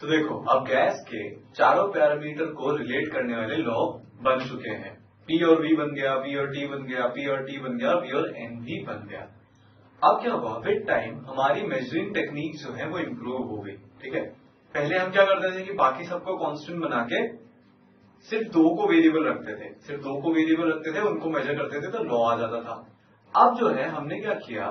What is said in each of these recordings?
तो देखो अब गैस के चारों पैरामीटर को रिलेट करने वाले लॉ बन चुके हैं। P और V बन गया, P और T बन गया, P और T बन गया, V और N भी बन गया। अब क्या हुआ, विद टाइम हमारी मेजरिंग टेक्निक जो है वो इम्प्रूव हो गई। ठीक है, पहले हम क्या करते थे कि बाकी सबको कांस्टेंट बना के सिर्फ दो को वेरिएबल रखते थे, उनको मेजर करते थे तो लॉ आ जाता था। अब जो है हमने क्या किया,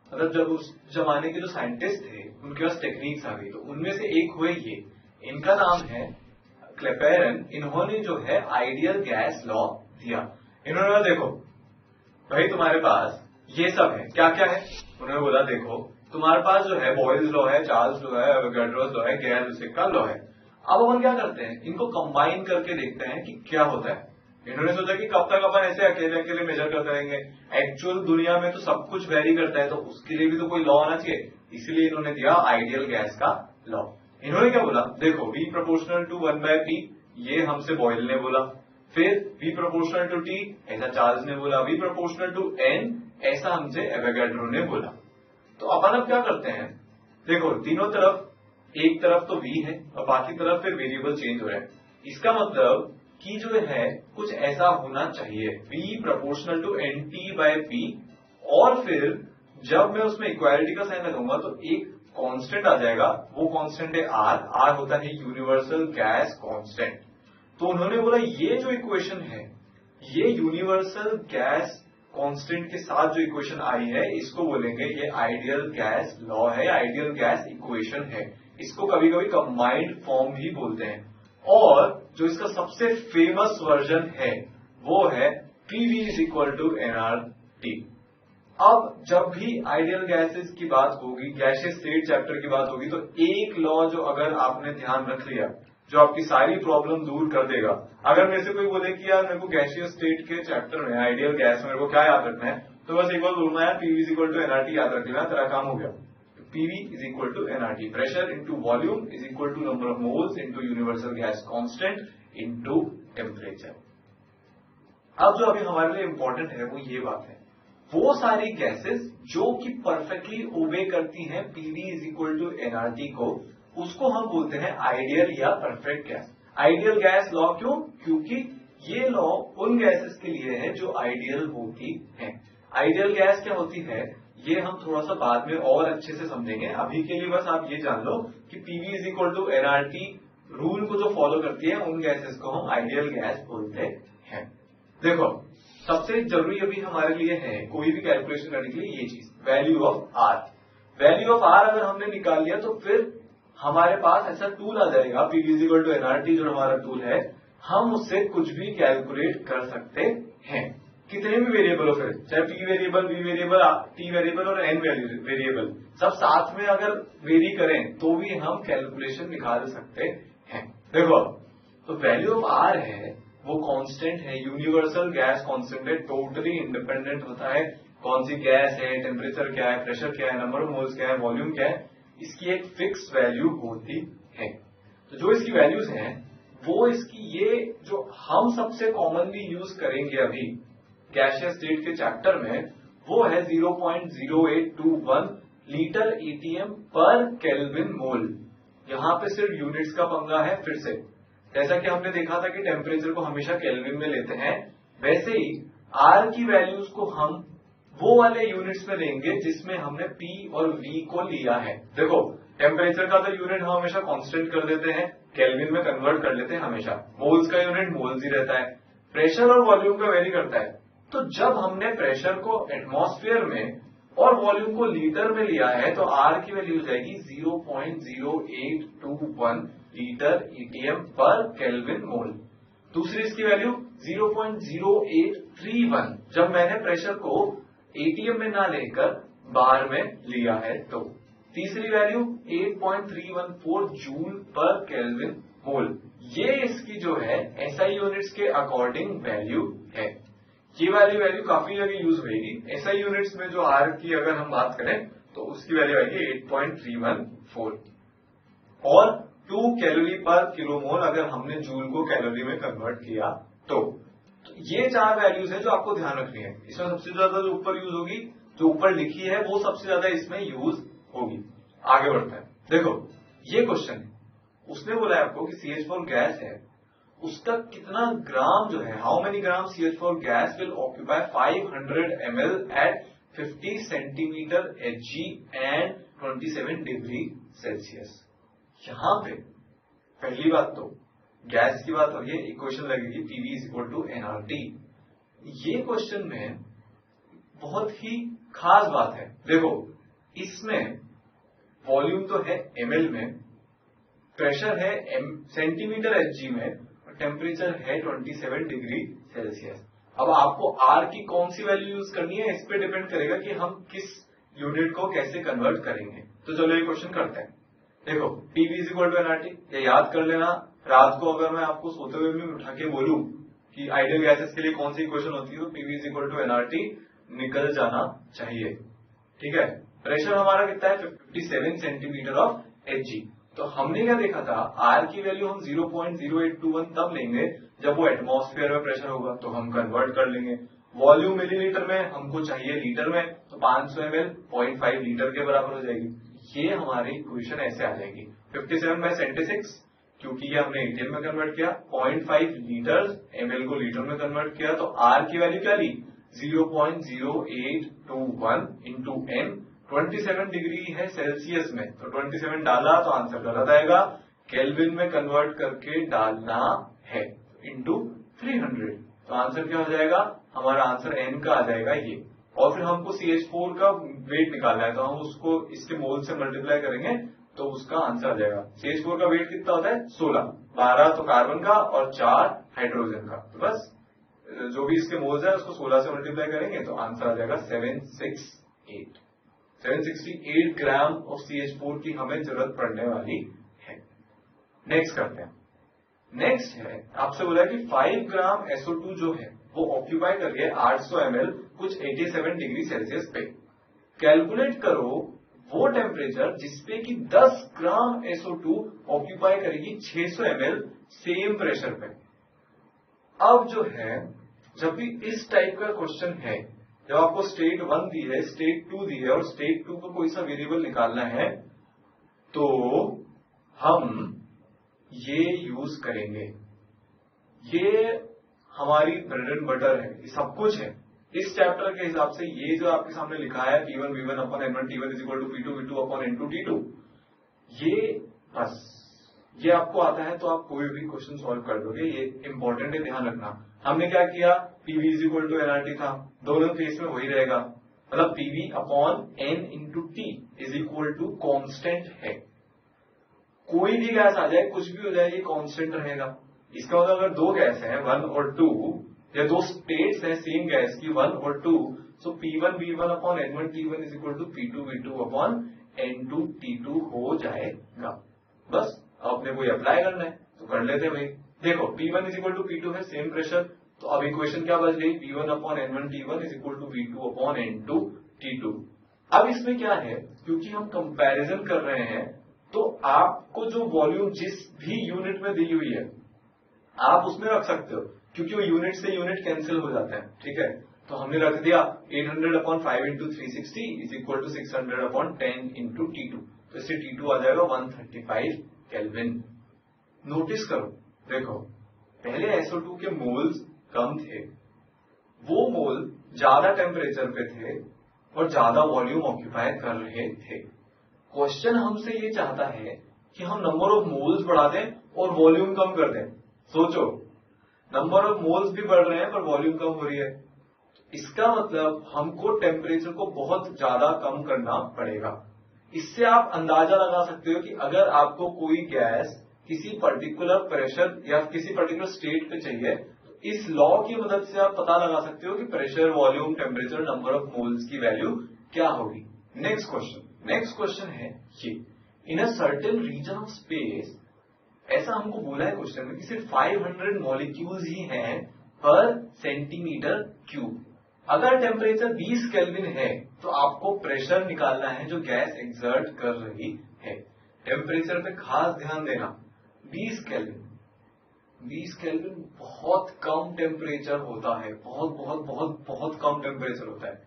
मतलब जब उस जमाने के जो साइंटिस्ट थे उनके पास टेक्निक्स आ गई, तो उनमें से एक हुए ये, इनका नाम है क्लेपेरन। इन्होंने जो है आइडियल गैस लॉ दिया। इन्होंने देखो भाई तुम्हारे पास ये सब है, क्या क्या है, उन्होंने बोला देखो तुम्हारे पास जो है बॉयल्स लॉ है, चार्ल्स लॉ है, एवोगाड्रोस लॉ है, गैर लुसिक का लॉ है। अब अपन क्या करते हैं, इनको कंबाइन करके देखते हैं कि क्या होता है। इन्होंने सोचा कि कब तक अपन ऐसे अकेले अकेले मेजर करते रहेंगे, एक्चुअल दुनिया में तो सब कुछ वेरी करता है, तो उसके लिए भी तो कोई लॉ आना चाहिए। इसलिए इन्होंने दिया आइडियल गैस का लॉ। इन्होंने क्या बोला, देखो V प्रोपोर्शनल टू 1/P, ये हमसे बॉयल ने बोला। फिर V प्रोपोर्शनल टू T, ऐसा चार्ल्स ने बोला। V प्रोपोर्शनल टू N, ऐसा हमसे एवोगाड्रो ने बोला। तो अपन अब क्या करते हैं, देखो तीनों तरफ, एक तरफ तो V है और बाकी तरफ फिर वेरिएबल चेंज हो रहा है। इसका मतलब कि जो है कुछ ऐसा होना चाहिए V प्रोपोर्शनल टू NT/P, और फिर जब मैं उसमें इक्वालिटी का साइन लगाऊंगा तो एक कांस्टेंट आ जाएगा, वो कांस्टेंट है R होता है यूनिवर्सल गैस कांस्टेंट। तो उन्होंने बोला ये जो इक्वेशन है, ये यूनिवर्सल गैस कांस्टेंट के साथ जो इक्वेशन आई है, इसको बोलेंगे ये आइडियल गैस लॉ है, आइडियल गैस इक्वेशन है। इसको कभी कभी कंबाइंड फॉर्म भी बोलते हैं। और जो इसका सबसे फेमस वर्जन है वो है PV is equal to nRT। अब जब भी आइडियल गैसेस की बात होगी, गैसियस स्टेट चैप्टर की बात होगी, तो एक लॉ जो अगर आपने ध्यान रख लिया, जो आपकी सारी प्रॉब्लम दूर कर देगा। अगर मेरे से कोई बोले कि यार मेरे को गैसियस स्टेट के चैप्टर में आइडियल गैस मेरे को क्या याद रखना है, तो बस एक बार बोलना है PV is equal to nRT याद रख लेना, तेरा काम हो गया। PV is equal to nRT, pressure into volume is equal to number of moles into universal gas constant into temperature. अब जो अभी हमारे लिए इंपॉर्टेंट है वो ये बात है, वो सारी गैसेस जो कि परफेक्टली ओबे करती हैं PV is equal to nRT को, उसको हम बोलते हैं आइडियल या perfect gas. Ideal gas law क्यों? क्योंकि ये लॉ उन गैसेस के लिए है जो आइडियल होती हैं। आइडियल गैस क्या होती है ये हम थोड़ा सा बाद में और अच्छे से समझेंगे। अभी के लिए बस आप ये जान लो कि PV is equal to nRT rule को जो फॉलो करती है उन गैसेस को हम आइडियल गैस बोलते हैं। देखो सबसे जरूरी अभी हमारे लिए है कोई भी कैलकुलेशन करने के लिए ये चीज, value of R। Value of R अगर हमने निकाल लिया तो फिर हमारे पास ऐसा टूल आ जाएगा, PV is equal to nRT जो हमारा टूल है, हम उससे कुछ भी कैलकुलेट कर सकते हैं, कितने भी वेरिएबल हो, फिर चाहे P variable, V variable, T variable और N वेरिएबल सब साथ में अगर वेरी करें तो भी हम कैलकुलेशन निकाल सकते हैं। देखो तो वैल्यू ऑफ R है वो कांस्टेंट है, यूनिवर्सल गैस कांस्टेंट है, टोटली इंडिपेंडेंट होता है कौन सी गैस है, टेम्परेचर क्या है, प्रेशर क्या है, नंबर ऑफ मोल्स क्या है, वॉल्यूम क्या है, इसकी एक फिक्स वैल्यू होती है। तो जो इसकी वैल्यूज हैं वो इसकी ये जो हम सबसे कॉमनली यूज करेंगे अभी गैसियस स्टेट के चैप्टर में, वो है 0.0821 लीटर ATM पर केल्विन मोल। यहां पे सिर्फ यूनिट्स का पंगा है। फिर से जैसा कि हमने देखा था कि टेम्परेचर को हमेशा केल्विन में लेते हैं, वैसे ही R की वैल्यूज को हम वो वाले यूनिट्स में लेंगे जिसमें हमने P और V को लिया है। देखो टेम्परेचर का तो यूनिट हम हमेशा कांस्टेंट कर देते हैं, केल्विन में कन्वर्ट कर लेते हैं हमेशा। मोल्स का यूनिट मोल्स ही रहता है, प्रेशर और वॉल्यूम का वेरी करता है। तो जब हमने प्रेशर को एटमॉस्फेयर में और वॉल्यूम को लीटर में लिया है तो R की वैल्यू हो जाएगी 0.0821 लीटर ATM पर केल्विन मोल। दूसरी इसकी वैल्यू 0.0831 जब मैंने प्रेशर को ATM में ना लेकर बार में लिया है तो। तीसरी वैल्यू 8.314 जूल पर केल्विन मोल, ये इसकी जो है SI यूनिट्स के अकॉर्डिंग वैल्यू है। ये वाली वैल्यू काफी जगह यूज होगी। SI यूनिट्स में जो R की अगर हम बात करें तो उसकी वैल्यू आएगी 8.314 और 2 कैलोरी पर किलोमोल अगर हमने जूल को कैलोरी में कन्वर्ट किया तो ये 4 वैल्यूज है जो आपको ध्यान रखनी है। इसमें सबसे ज्यादा जो ऊपर यूज होगी, जो ऊपर लिखी है वो सबसे ज्यादा इसमें यूज होगी। आगे बढ़ते हैं। देखो ये क्वेश्चन है उसने बोला है आपको कि CH4 गैस है, उसका कितना ग्राम जो है, how many gram CH4 gas will occupy 500 ml at 50 centimetre Hg and 27 degree Celsius. यहां पे पहली बात तो गैस की बात हो रही है, इक्वेशन लगेगी PV is equal to nRT। ये क्वेश्चन में बहुत ही खास बात है, देखो इसमें वॉल्यूम तो है ml में, प्रेशर है सेंटीमीटर Hg में, और टेम्परेचर है 27 डिग्री सेल्सियस। अब आपको R की कौन सी वैल्यू यूज करनी है, इस पे डिपेंड करेगा कि हम किस यूनिट को कैसे कन्वर्ट करेंगे। तो चलो ये क्वेश्चन करते हैं। देखो PV is equal to nRT, ये याद कर लेना। रात को अगर मैं आपको सोते हुए भी उठा के बोलूं कि आइडियल गैसेस के लिए कौन सी इक्वेशन होती है, तो PV is equal to nRT निकल जाना चाहिए। ठीक है, प्रेशर हमारा कितना है 57 सेंटीमीटर ऑफ Hg। तो हमने क्या देखा था, R की वैल्यू हम 0.0821 तब लेंगे जब वो एटमॉस्फेयर में प्रेशर होगा, तो हम कन्वर्ट कर लेंगे। वॉल्यूम मिलीलीटर में, हमको चाहिए लीटर में, तो 500 ml 0.5 लीटर के बराबर हो जाएगी। ये हमारी इक्वेशन ऐसे आ जाएगी 57/76, क्योंकि ये हमने ATM में कन्वर्ट किया, 0.5 लीटर ml को लीटर में कन्वर्ट किया, तो R की वैल्यू क्या ली 0.0821 इंटू m, 27 डिग्री है सेल्सियस में, तो 27 डाला तो आंसर गलत आएगा, केल्विन में कन्वर्ट करके डालना है, इंटू 300। तो आंसर क्या हो जाएगा, हमारा आंसर n का आ जाएगा ये। और फिर हमको CH4 का वेट निकालना है, तो हम उसको इसके मोल से मल्टीप्लाई करेंगे तो उसका आंसर आ जाएगा। CH4 का वेट कितना होता है 16, 12 तो कार्बन का और 4 हाइड्रोजन का, तो बस जो भी इसके मोल्स है उसको 16 से मल्टीप्लाई करेंगे तो आंसर आ जाएगा 768 ग्राम ऑफ CH4 की हमें जरूरत पड़ने वाली है। नेक्स्ट करते हैं। नेक्स्ट है, आपसे बोला है कि 5 ग्राम SO2 जो है वो ऑक्यूपाई कर रही है 800 ml कुछ 87 डिग्री सेल्सियस पे। कैलकुलेट करो वो टेम्परेचर जिसपे कि 10 ग्राम SO2 ऑक्यूपाई करेगी 600 ml सेम प्रेशर पे। अब जो है, जब भी इस टाइप का क्वेश्चन है, जब आपको स्टेट 1 दी है, स्टेट 2 दी है और स्टेट 2 को कोई सा वेरिएबल निकालना है, तो हम ये यूज करेंगे। ये हमारी ब्रेड एंड बटर है, ये सब कुछ है। इस चैप्टर के हिसाब से ये जो आपके सामने लिखा है P1 V1 upon N1 T1 is equal to P2 V2 upon N2 T2, ये बस ये आपको आता है तो आप कोई भी क्वेश्चन सॉल्व कर दोगे। ये इंपॉर्टेंट है, ध्यान रखना। हमने क्या किया, PV is equal to nRT था, दोनों केस में वही रहेगा, मतलब PV upon N into T is equal to constant है। कोई भी गैस आ जाए, कुछ भी हो जाए, ये कॉन्स्टेंट रहेगा। इसका मतलब अगर दो गैस है 1 और 2, या दो स्टेट्स है सेम गैस की 1 और 2, so P1 V1 upon N1 T1 is equal to P2 V2 upon N2 T2 हो जाएगा। बस आपने कोई अप्लाई करना है तो कर लेते भाई। देखो P1 is equal to P2 है, सेम प्रेशर, तो अब इक्वेशन क्या बच गई, P1 upon N1 T1 is equal to V2 upon N2 T2। अब इसमें क्या है, क्योंकि हम कंपैरिजन कर रहे हैं, तो आपको जो वॉल्यूम जिस भी यूनिट में दी हुई है आप उसमें रख सकते हो, क्योंकि वो यूनिट से यूनिट कैंसिल हो जाते हैं। ठीक है, तो हमने रख दिया 800 upon 5 into 360 is equal to 600 upon 10 into T2, तो इससे T2 आ जाएगा 135 केल्विन। नोटिस करो, देखो पहले SO2 के मोल्स कम थे, वो मोल ज्यादा टेम्परेचर पे थे और ज्यादा वॉल्यूम ऑक्यूपाई कर रहे थे। क्वेश्चन हमसे ये चाहता है कि हम नंबर ऑफ मोल्स बढ़ा दें और वॉल्यूम कम कर दें। सोचो, नंबर ऑफ मोल्स भी बढ़ रहे हैं पर वॉल्यूम कम हो रही है, इसका मतलब हमको टेम्परेचर को बहुत ज्यादा कम करना पड़ेगा। इससे आप अंदाजा लगा सकते हो कि अगर आपको कोई गैस किसी पर्टिकुलर प्रेशर या किसी पर्टिकुलर स्टेट पे चाहिए, तो इस लॉ की मदद से आप पता लगा सकते हो कि pressure, volume, temperature, number of moles की वैल्यू क्या होगी। नेक्स्ट क्वेश्चन है ये, in a certain region of space, ऐसा हमको बोला है क्वेश्चन में कि सिर्फ 500 मॉलिक्यूल्स ही हैं पर सेंटीमीटर क्यूब। अगर टेम्परेचर 20 केल्विन है तो आपको प्रेशर निकालना है जो गैस एक्सर्ट कर रही है। टेम्परेचर पे खास ध्यान देना, 20 केल्विन बहुत कम टेम्परेचर होता है, बहुत बहुत बहुत बहुत कम टेम्परेचर होता है,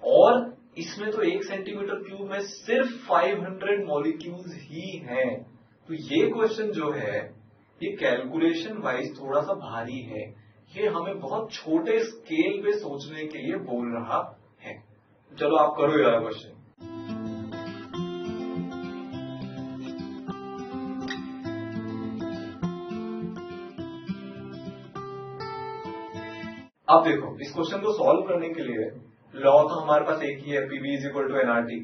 और इसमें तो 1 सेंटीमीटर क्यूब में सिर्फ 500 मॉलिक्यूल्स ही हैं। तो ये क्वेश्चन जो है ये कैलकुलेशन वाइज थोड़ा सा भारी है, ये हमें बहुत छोटे स्केल पे सोचने के लिए बोल रहा है। चलो आप करो ये वाला क्वेश्चन। अब देखो इस क्वेश्चन को सॉल्व करने के लिए लॉ तो हमारे पास एक ही है, PV is equal to NRT.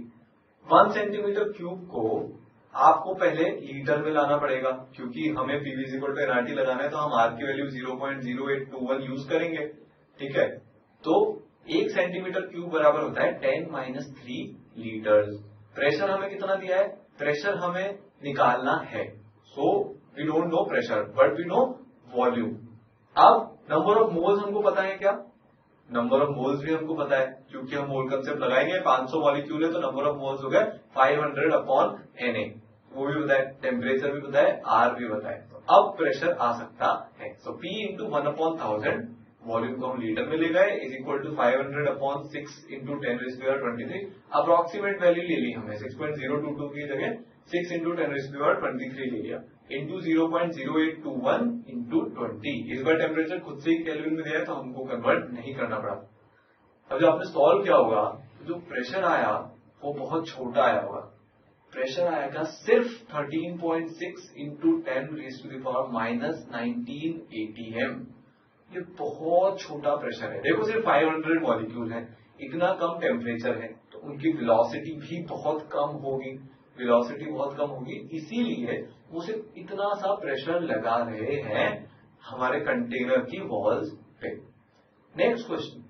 1 centimetre cube को आपको पहले लीटर में लाना पड़ेगा, क्योंकि हमें PV is equal to NRT लगाना है, तो हम आर की वैल्यू 0.0821 यूज करेंगे। ठीक है, तो 1 सेंटीमीटर क्यूब बराबर होता है 10-3 लीटर। प्रेशर हमें कितना दिया है, प्रेशर हमें निकालना है, so we don't know pressure but we know volume. अब नंबर ऑफ मोल्स हमको पता है क्या, नंबर ऑफ मोल्स भी हमको पता है, क्योंकि हम मोल कंसेप्ट लगाएंगे। 500 मॉलिक्यूल है तो नंबर ऑफ मोल्स हो गए 500/Na, वो भी पता है, टेम्परेचर भी पता है, आर भी पता है। तो अब प्रेशर आ सकता है, सो P इंटू 1/1000, वॉल्यूम को हम लीटर में ले गए, is equal to 500/6 into 10⁻23। Approximate value ले ली हमने, 6.022 की जगह 6 इंटू 10⁻23 ले लिया, इंटू 0.0821 इंटू 20। इस बार टेम्परेचर खुद से ही केल्विन में दिया है तो हमको कन्वर्ट नहीं करना पड़ा। अब जब आपने सॉल्व किया होगा तो जो प्रेशर आया वो बहुत छोटा आया होगा, प्रेशर आएगा सिर्फ 13.6 इंटू 10⁻⁻19 ATM। ये बहुत छोटा प्रेशर है। देखो सिर्फ 500 मॉलिक्यूल है, इतना कम टेम्परेचर है, तो उनकी वेलोसिटी भी बहुत कम होगी, वेलोसिटी बहुत कम होगी, इसीलिए वो सिर्फ इतना सा प्रेशर लगा रहे हैं हमारे कंटेनर की वॉल्स पे। नेक्स्ट क्वेश्चन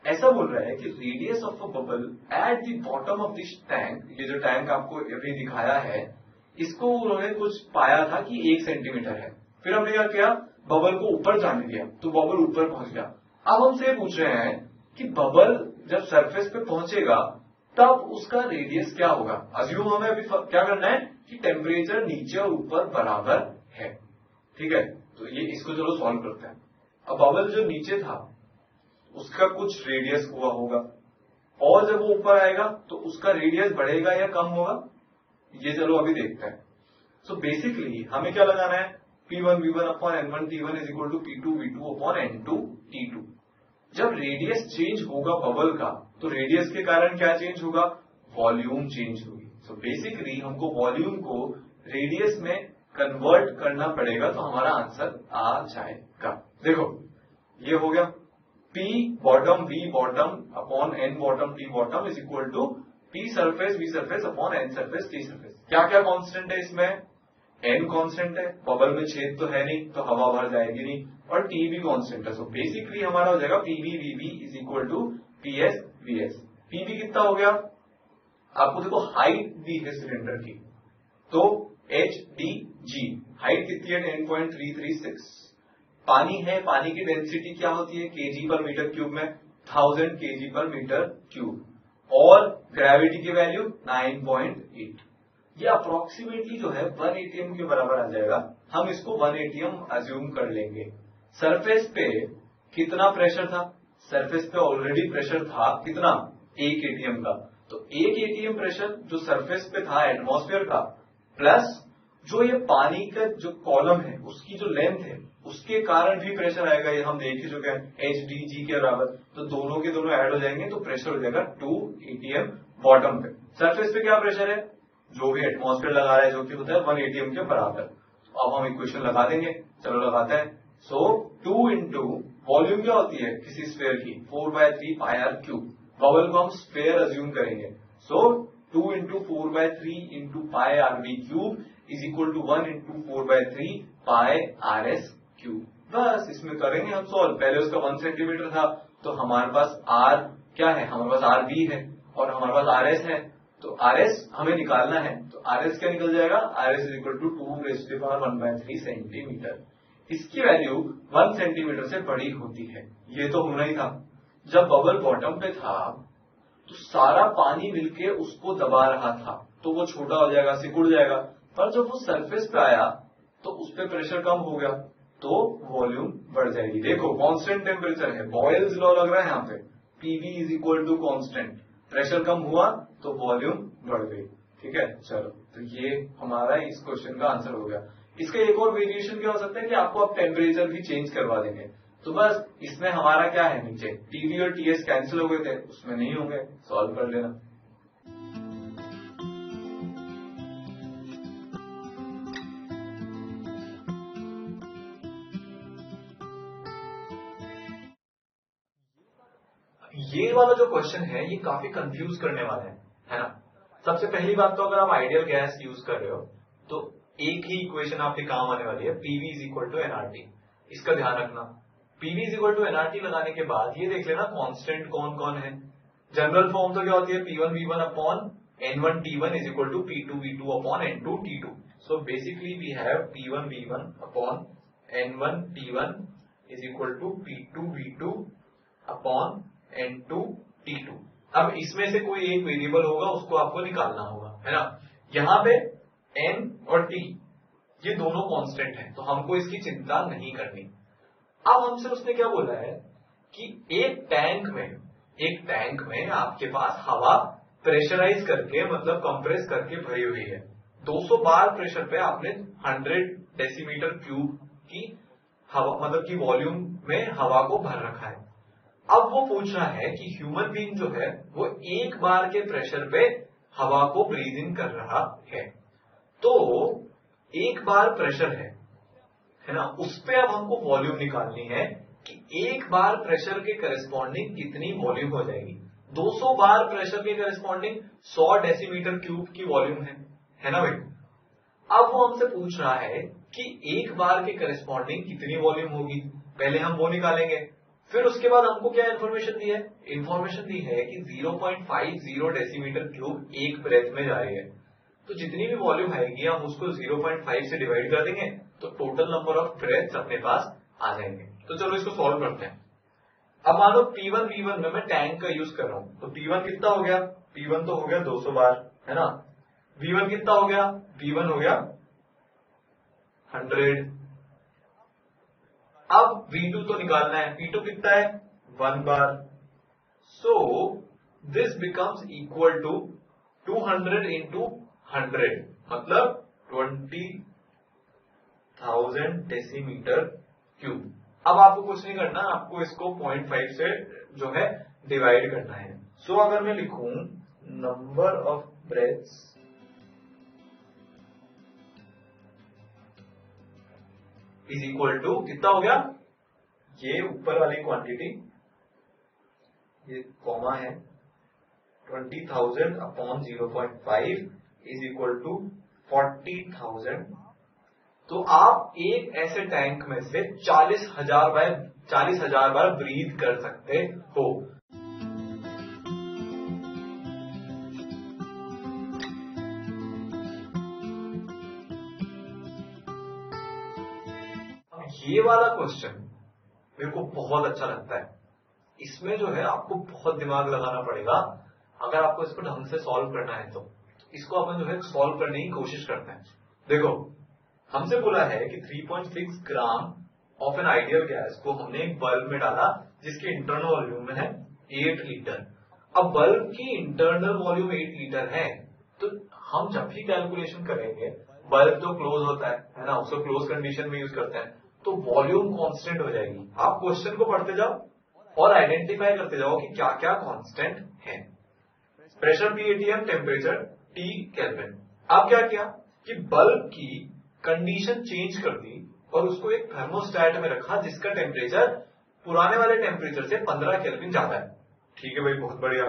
ऐसा बोल रहा है कि radius of a bubble at the bottom of this tank, ये जो टैंक आपको अभी दिखाया है, इसको उन्होंने कुछ पाया था कि 1 सेंटीमीटर है। फिर हमने क्या किया, बबल को ऊपर जाने दिया तो बबल ऊपर पहुंच गया। अब हमसे ये पूछ रहे हैं कि बबल जब सरफेस पे पहुंचेगा तब उसका रेडियस क्या होगा। अज्यूम हमें अभी क्या करना है कि टेम्परेचर नीचे और ऊपर बराबर है। ठीक है, तो ये इसको चलो सॉल्व करते हैं। अब बबल जो नीचे था उसका कुछ रेडियस हुआ होगा, और जब वो ऊपर आएगा तो उसका रेडियस बढ़ेगा या कम होगा, ये चलो अभी देखते हैं। सो बेसिकली हमें क्या लगाना है, P1V1/N1T1 is equal to P2V2/N2T2। जब रेडियस चेंज होगा बबल का तो रेडियस के कारण क्या चेंज होगा, वॉल्यूम चेंज होगी। सो बेसिकली हमको वॉल्यूम को रेडियस में कन्वर्ट करना पड़ेगा, तो हमारा आंसर आ जाएगा। देखो ये हो गया P bottom V bottom upon N bottom T bottom is equal to P surface V surface upon N surface T surface. क्या क्या कांस्टेंट है इसमें, N कांस्टेंट है, बबल में छेद तो है नहीं तो हवा भर जाएगी नहीं, और T भी कांस्टेंट है। सो बेसिकली हमारा हो जाएगा PV VV is equal to PS VS। PV कितना हो गया, आपको देखो हाइट दी है सिलेंडर की, तो HDG हाइट कितनी है 10.336। पानी है, पानी की डेंसिटी क्या होती है kg/m3 में 1000 kg/m3, और ग्रेविटी की वैल्यू 9.8। ये अप्रोक्सीमेटली जो है 1 ATM के बराबर आ जाएगा। हम इसको 1 ATM अज्यूम कर लेंगे। सरफेस पे कितना प्रेशर था, सरफेस पे ऑलरेडी प्रेशर था कितना, 1 ATM का, तो 1 ATM प्रेशर जो सरफेस पे था एटमॉस्फेयर का, प्लस जो ये पानी का जो कॉलम है उसकी जो लेंथ है उसके कारण भी प्रेशर आएगा, ये हम देख ही चुके हैं HDG के बराबर, तो दोनों के दोनों ऐड हो जाएंगे तो प्रेशर हो जाएगा 2 ATM बॉटम पे। सरफेस पे क्या प्रेशर है, जो भी एटमॉस्फेयर लगा रहा है जो कि होता है 1 ATM के बराबर। तो अब हम इक्वेशन लगा देंगे, चलो लगाते हैं। सो 2 इंटू वॉल्यूम क्या होती है किसी स्फेयर की 4/3 πr3, बबल को हम स्फेयर अज्यूम करेंगे, so 2 into 4/3 into πrv³ is equal to 1 into 4/3 πrs³। बस इसमें करेंगे हम सॉल्व। पहले उसका 1 सेंटीमीटर था तो हमारे पास r क्या है, हमारे पास rb है और हमारे पास rs है, तो rs हमें निकालना है, तो rs क्या निकल जाएगा, rs is equal to 2⁻⁻⁰ centimetre. इसकी वैल्यू 1 सेंटीमीटर से बड़ी होती है। ये तो होना ही था, जब बबल बॉटम पे था तो सारा पानी मिलके उसको दबा रहा था तो वो छोटा हो जाएगा, सिकुड़ जाएगा, पर जब वो सरफेस पे आया तो उस पर प्रेशर कम हो गया तो वॉल्यूम बढ़ जाएगी। देखो कांस्टेंट टेम्परेचर है, बॉयल्स लॉ लग रहा है यहाँ पे, PV is equal to constant, pressure कम हुआ तो वॉल्यूम बढ़ गई। ठीक है, चलो तो ये हमारा इस क्वेश्चन का आंसर हो गया। इसका एक और वेरिएशन क्या हो सकता है कि आपको आप टेम्परेचर भी चेंज करवा देंगे, तो बस इसमें हमारा क्या है, नीचे टीवी और टीएस कैंसिल हो गए थे, उसमें नहीं होंगे, सॉल्व कर लेना। ये वाला जो क्वेश्चन है ये काफी कंफ्यूज करने वाला है ना। सबसे पहली बात तो अगर आप आइडियल गैस यूज कर रहे हो तो एक ही इक्वेशन आपके काम आने वाली है, PV is equal to NRT. इसका ध्यान रखना, PV is equal to NRT लगाने के बाद ये देख लेना कांस्टेंट कौन कौन है। जनरल फॉर्म तो क्या होती है, P1 V1 upon N1 T1 is equal to P2 V2 upon N2 T2। So basically we have P1 V1 upon N1 T1 is equal to P2 V2 upon N2 T2। अब इसमें से कोई एक variable होगा, उसको आपको निकालना होगा, है ना। यहाँ पे N और T ये दोनों कांस्टेंट हैं, तो हमको इसकी चिंता नहीं करनी। अब हमसे उसने क्या बोला है कि एक टैंक में आपके पास हवा प्रेशराइज करके, मतलब कंप्रेस करके भरी हुई है। 200 बार प्रेशर पे आपने 100 डेसीमीटर क्यूब की हवा, मतलब की वॉल्यूम में हवा को भर रखा है। अब वो पूछ रहा है कि ह्यूमन बीइंग जो है वो एक बार के प्रेशर पे हवा को ब्रीद इन कर रहा है। तो एक बार प्रेशर है ना, उस पे अब हमको वॉल्यूम निकालनी है कि एक बार प्रेशर के करस्पॉन्डिंग कितनी वॉल्यूम हो जाएगी। 200 बार प्रेशर के करस्पॉन्डिंग 100 डेसीमीटर क्यूब की वॉल्यूम है ना भाई। अब वो हमसे पूछ रहा है कि एक बार के करस्पॉन्डिंग कितनी वॉल्यूम होगी, पहले हम वो निकालेंगे। फिर उसके बाद हमको क्या इन्फॉर्मेशन दी है, इन्फॉर्मेशन दी है कि 0.50 डेसीमीटर क्यूब एक ब्रेथ में जा रही है। तो जितनी भी वॉल्यूम आएगी हम उसको 0.5 से डिवाइड कर देंगे, तो टोटल नंबर ऑफ ब्रेथ्स अपने पास आ जाएंगे। तो चलो इसको सॉल्व करते हैं। अब मान लो P1 V1 में मैं टैंक का यूज कर रहा हूं, तो P1 कितना हो गया, P1 तो हो गया 200 बार, है ना। V1 कितना हो गया, V1 हो गया 100। अब V2 तो निकालना है, P2 कितना है 1 bar. So this becomes equal to 200 into 100, मतलब 20,000 डेसीमीटर क्यूब। अब आपको कुछ नहीं करना, आपको इसको 0.5 से जो है डिवाइड करना है। सो अगर मैं लिखूं number of breaths is equal to, कितना हो गया, ये ऊपर वाली क्वांटिटी, ये कॉमा है, 20,000 अपॉन 0.5 इज इक्वल टू 40,000। तो आप एक ऐसे टैंक में से 40,000 बार ब्रीथ कर सकते हो। ये वाला क्वेश्चन मेरे को बहुत अच्छा लगता है। इसमें जो है आपको बहुत दिमाग लगाना पड़ेगा अगर आपको इसको ढंग से सॉल्व करना है। तो इसको अपन जो है सॉल्व करने की कोशिश करते हैं। देखो हमसे बोला है कि 3.6 gram of an ideal gas को हमने एक बल्ब में डाला जिसकी इंटरनल वॉल्यूम में है 8 लीटर। अब बल्ब की इंटरनल वॉल्यूम 8 लीटर है, तो हम जब भी कैलकुलेशन करेंगे बल्ब जो क्लोज होता है ना, उसको क्लोज कंडीशन में यूज करते हैं, तो वॉल्यूम कांस्टेंट हो जाएगी। आप क्वेश्चन को पढ़ते जाओ और आइडेंटिफाई करते जाओ कि क्या क्या कांस्टेंट है। Pressure P ATM, temperature T kelvin. अब क्या किया कि बल्ब की कंडीशन चेंज कर दी और उसको एक थर्मोस्टेट में रखा जिसका टेम्परेचर पुराने वाले टेम्परेचर से 15 केल्विन ज्यादा है। ठीक है भाई, बहुत बढ़िया।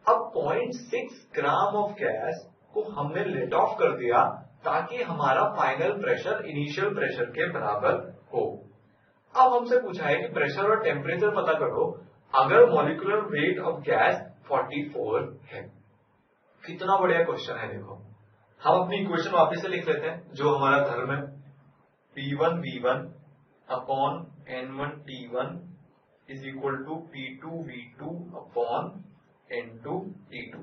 अब 0.6 ग्राम ऑफ गैस को हमने लेट ऑफ कर दिया ताकि हमारा फाइनल प्रेशर इनिशियल प्रेशर के बराबर हो। अब हमसे पूछा है कि प्रेशर और टेम्परेचर पता करो अगर मॉलिक्यूलर वेट ऑफ गैस 44 है। कितना बढ़िया क्वेश्चन है। देखो हम अपनी इक्वेशन वापस से लिख लेते हैं जो हमारा धर्म है, P1 V1 upon N1 T1 is equal to P2 V2 upon N2 T2।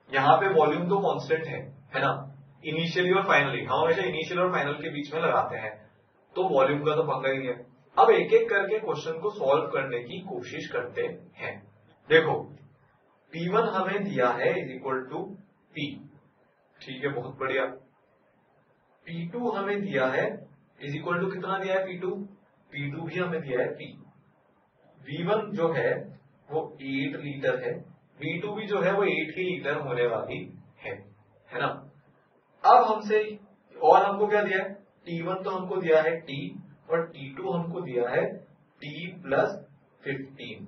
यहाँ पे वॉल्यूम तो कांस्टेंट है ना, इनिशियली और फाइनली। हम हमेशा इनिशियल और फाइनल के बीच में लगाते हैं, तो वॉल्यूम का तो पंगा ही है। अब एक एक करके क्वेश्चन को सॉल्व करने की कोशिश करते हैं। देखो P1 हमें दिया है इज इक्वल टू P, ठीक है, बहुत बढ़िया। P2 हमें दिया है इज इक्वल टू कितना दिया है P2 भी हमें दिया है P। V1 जो है वो 8 लीटर है, V2 भी जो है वो 8 ही लीटर होने वाली है ना। अब हमसे और हमको क्या दिया है, T1 तो हमको दिया है T और T2 हमको दिया है T प्लस 15।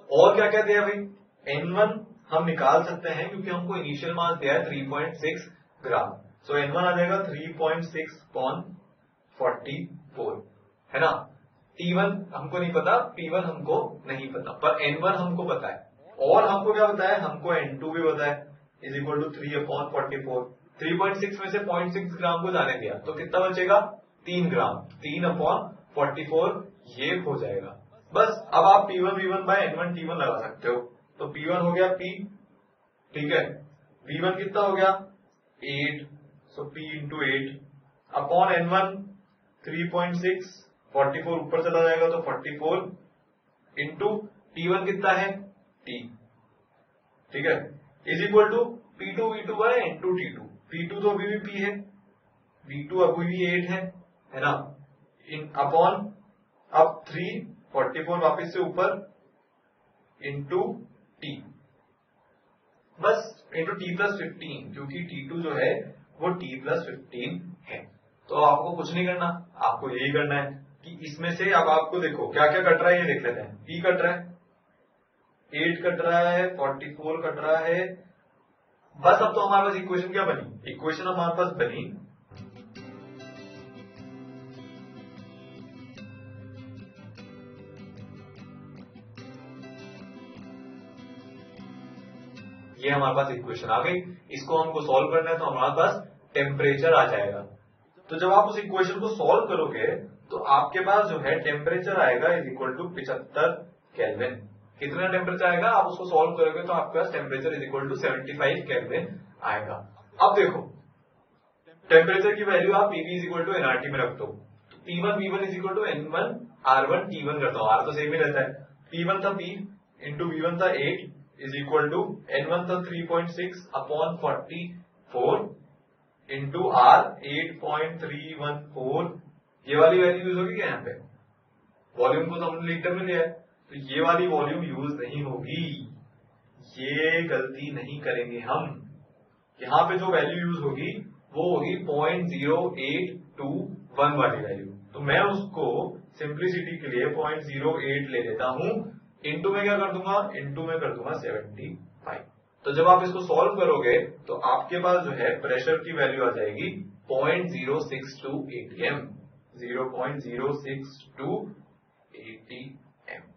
और क्या क्या दिया भाई, N1 हम निकाल सकते हैं क्योंकि हमको इनिशियल मास दिया है 3.6 ग्राम। सो N1 आ जाएगा 3.6 अपॉन 44 है ना। T1 हमको नहीं पता, P1 हमको नहीं पता, पर N1 हमको पता है। और हमको क्या पता है, हमको N2 भी पता है इज इक्वल टू 3 अपॉन 44। 3.6 में से 0.6 ग्राम को जाने दिया तो कितना बचेगा, 3 ग्राम। 3 अपॉन 44 ये हो जाएगा। बस अब आप P1 V1 bye N1 T1 लगा सकते हो। तो P1 हो गया P, ठीक है, V1 कितना हो गया 8, सो P इंटू 8 अपॉन N1 3.6, 44 ऊपर चला जाएगा तो 44 इंटू T1 कितना है T, ठीक है, is equal to P2 V2 bye N2 T2। P2 तो अभी भी P है, V2 अभी भी 8 है ना, इन अपॉन अब 3, 44 वापस से ऊपर इंटू T, बस इंटू T प्लस 15, क्योंकि T2 जो है वो T प्लस 15 है। तो आपको कुछ नहीं करना, आपको यही करना है कि इसमें से अब आपको देखो क्या क्या कट रहा है, ये देख लेते हैं। P कट रहा है, 8 कट रहा है, 44 कट रहा है। बस अब तो हमारे पास इक्वेशन क्या बनी, इक्वेशन हमारे पास बनी ये, हमारे पास इक्वेशन आ गई। इसको हमको सॉल्व करना है तो हमारे पास टेम्परेचर आ जाएगा। तो जब आप उस इक्वेशन को सॉल्व करोगे तो आपके पास जो है टेम्परेचर आएगा इज इक्वल टू 75 केल्विन। कितना टेम्परेचर आएगा, आप उसको सॉल्व करोगे तो आपके पास temperature is equal to 75 Kelvin आएगा। अब देखो टेम्परेचर की वैल्यू आप Pv is equal to nRT में रख दो। P1 V1 is equal to N1 R1 T1 करता हूं, R तो सेम ही रहता है। P1 था P इंटू V1 था 8 इज इक्वल टू N1 था 3.6 अपॉन 44 इंटू R 8.314। ये वाली वैल्यू यूज होगी क्या, यहाँ पे वॉल्यूम को तो हमने लीटर में लिया है तो ये वाली वॉल्यूम यूज नहीं होगी, ये गलती नहीं करेंगे हम। यहाँ पे जो वैल्यू यूज होगी वो होगी 0.0821 वाली वैल्यू। तो मैं उसको सिंप्लिसिटी के लिए 0.08 ले लेता हूं, इंटू में क्या कर दूंगा, इंटू में कर दूंगा 75। तो जब आप इसको सॉल्व करोगे तो आपके पास जो है प्रेशर की वैल्यू आ जाएगी 0.062 atm, 0.062 atm।